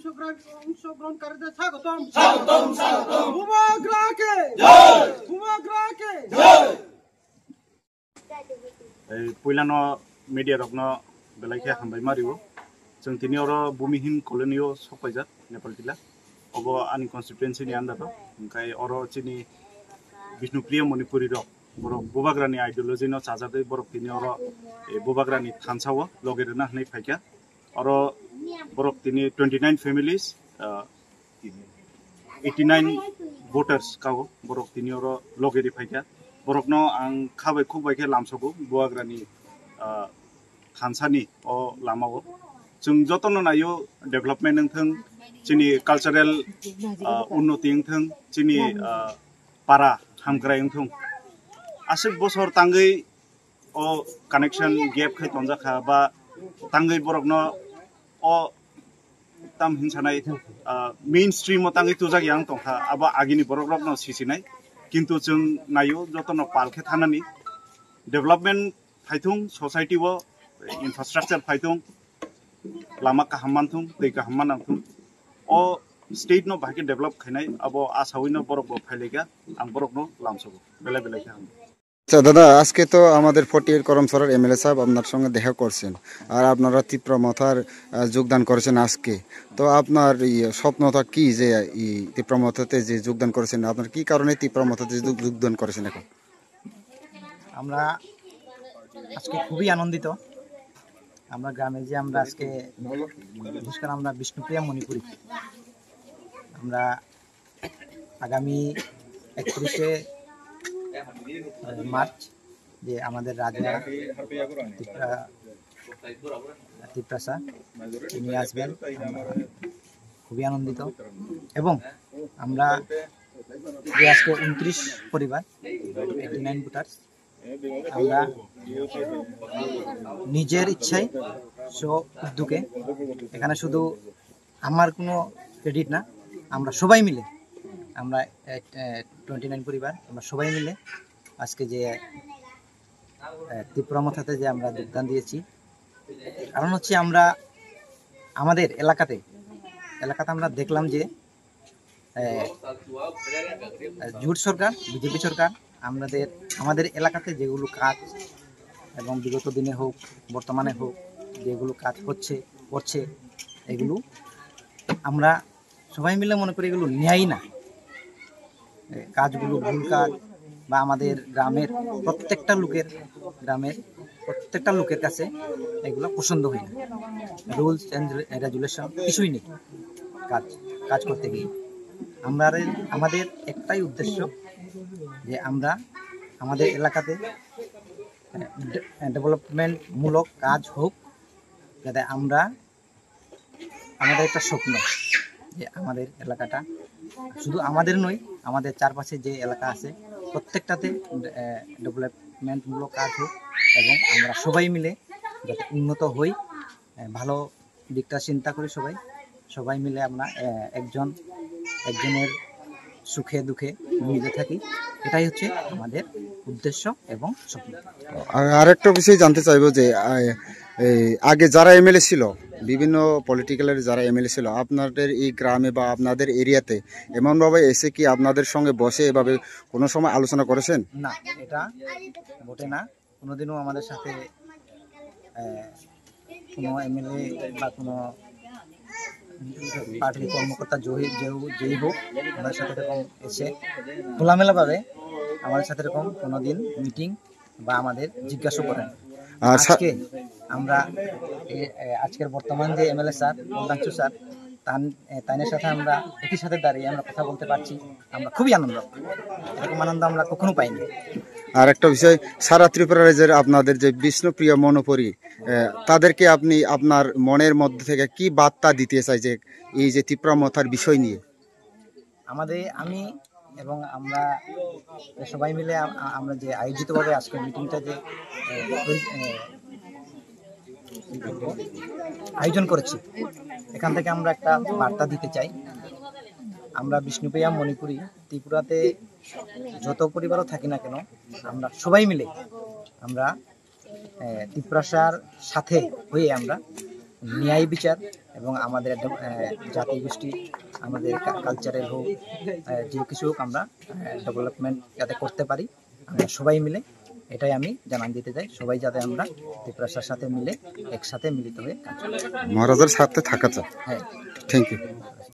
অংশগ্রহণকারীদের স্বাগতম স্বাগতম স্বাগতম ভূমাগ্রাকে জয় ভূমাগ্রাকে জয় এই পয়লানো মিডিয়া রকনো বেলাইকে হামবাই মারিও जों दिनै आरो भूमिहीन कलनियाव सफायजा नेपाल जिल्ला अब आंनि कन्स्टिटुएन्सिनि आन्दार ओमफ्राय अरो जोंनि बिष्णुप्रिय मणिपुरी रक बर' बुबाग्रानि आइडियोलजिनो चाजादै बरफ दिनै अरो बुबाग्रानि थानसाव लगेरना होनाय फायका अरो बरफ दिनै 29 फेमिलिज 89 भोटार्स काव बरफ दिनै अरो लगेरि फायका बरफनो आं खाबाय खुबायके लामसगो बुबाग्रानि थानसानि अ लामाव जों जतन नायो डेभलपमेन्ट नोंथों जोंनि कालचारेल उन्नति नोंथों जोंनि पारा हामग्राय नोंथों आसि बसर तांगै अ कानेक्शन गेप खै तंजाखा बा तांगै बरकनो अ ताम हिंसानाय मेन स्ट्रीम तांगै तुजागि आं तंखा आबा आगिनि बरक रकनो सिसिनाय किन्तु जों नायो जतन पालखे थानानि डेभलपमेन्ट फाइथुं सोसाइटी वो इन्फ्रास्ट्राक्चर फाइथुं लामा काहामानथुं दै काहामानांथुं अ स्टेट नो बाहाय डेभलप खायनाय अब आसावैनो बरफ फाइलेगा आं बरफनो लामसगो बेला बेलाके आं আচ্ছা দাদা আজকে তো আমাদের 48 করমসরের এমএলএ সাহেব আপনার সঙ্গে দেখা করছেন আর আপনারা তীব্রমথার যোগদান করেছেন আজকে তো আপনার স্বপ্নটা কি যে এই তীব্রমথাতে যে যোগদান করেছেন আপনার কি কারণে তীব্রমথাতে যোগদান করেছেন এখন আমরা আজকে খুবই আনন্দিত আমরা গ্রামে যে আমরা আজকে বিশেষ করে আমরা বিষ্ণুপ্রিয়া মণিপুরি আমরা আগামী 31শে মার্চ যে আমাদের রাজা ত্রিপ্রাসা তিনি আসবেন খুবই আনন্দিত এবং আমরা যে আজকে 29 পরিবার 89 ভোটার্স আমরা নিজের ইচ্ছায় উদ্যোগে এখানে শুধু আমার কোনো ক্রেডিট না আমরা সবাই মিলে আমরা 29 পরিবার আমরা সবাই মিলে আজকে যে তীব্রমথাতে যে আমরা যোগদান দিয়েছি কারণ হচ্ছে আমরা আমাদের এলাকাতে আমরা দেখলাম যে জোট সরকার বিজেপি সরকার আমাদের এলাকাতে যেগুলো কাজ এবং বিগত দিনে হোক বর্তমানে হোক যেগুলো কাজ করছে এগুলো আমরা সবাই মিলে মনে করি এগুলো ন্যায় না কাজগুলো ভুল কাজ বা আমাদের গ্রামের প্রত্যেকটা লোকের কাছে এগুলো পছন্দ হয় না রুলস অ্যান্ড রেগুলেশন কিছুই নেই কাজ করতে গিয়ে আমাদের একটাই উদ্দেশ্য যে আমরা আমাদের এলাকাতে ডেভেলপমেন্ট মূলক কাজ হোক যাতে আমাদের একটা স্বপ্ন যে আমাদের এলাকাটা শুধু আমাদের নয় আমাদের চারপাশে যে এলাকা আছে প্রত্যেকটাতে ডেভেলপমেন্টমূলক কাজ হোক এবং আমরা সবাই মিলে যাতে উন্নত হই ভালো দিকটা চিন্তা করি সবাই মিলে আমরা একজনের সুখে দুঃখে মিলে থাকি এটাই হচ্ছে আমাদের উদ্দেশ্য এবং স্বপ্ন। আরেকটা বিষয় জানতে চাইবো যে আগে যারা এমএলএ ছিল বিভিন্ন পলিটিক্যালের যারা এমএলএ ছিল আপনাদের এই গ্রামে বা আপনাদের এরিয়াতে এমনভাবে এসে কি আপনাদের সঙ্গে বসে এভাবে কোনো সময় আলোচনা করেছেন? না, এটা বটে না। কোনোদিনও আমাদের সাথে কোনো এমএলএ বা কোনো পার্টির কর্মকর্তা যেই হোক আমাদের সাথে এরকম এসে খোলামেলাভাবে আমাদের সাথে এরকম কোনোদিন মিটিং বা আমাদের জিজ্ঞাসা করেন। আজকে আমরা আজকের বর্তমান যে এমএলএ স্যার মন্দাংশু স্যার তাদের সাথে আমরা একই সাথে দাঁড়িয়ে আমরা কথা বলতে পারছি, আমরা খুবই আনন্দ। এরকম আনন্দ আমরা কখনো পাইনি। আর একটা বিষয়, সারা ত্রিপুরা রাজ্যের আপনাদের যে বিষ্ণুপ্রিয় মনোপরি তাদেরকে আপনি আপনার মনের মধ্যে থেকে কি বার্তা দিতে চাই যে এই যে তীব্রমথার বিষয় নিয়ে? আমি এবং আমরা সবাই মিলে আমরা যে আয়োজিতভাবে আজকে মিটিংটা যে আয়োজন করেছি, এখান থেকে আমরা একটা বার্তা দিতে চাই। আমরা বিষ্ণুপ্রিয়া মণিপুরি ত্রিপুরাতে যত পরিবারও থাকি না কেন, আমরা সবাই মিলে আমরা ত্রিপুরার সাথে হয়ে আমরা ন্যায় বিচার এবং আমাদের জাতি গোষ্ঠী, আমাদের কালচারের হোক, যে কিছু হোক, আমরা ডেভেলপমেন্ট যাতে করতে পারি আমরা সবাই মিলে, এটাই আমি জানান দিতে চাই। সবাই যাতে আমরা ত্রিপুরার সাথে মিলে একসাথে মিলিত হয়ে কাজ করি। মহারাজের সাথে থাকা চাই। হ্যাঁ, থ্যাংক ইউ।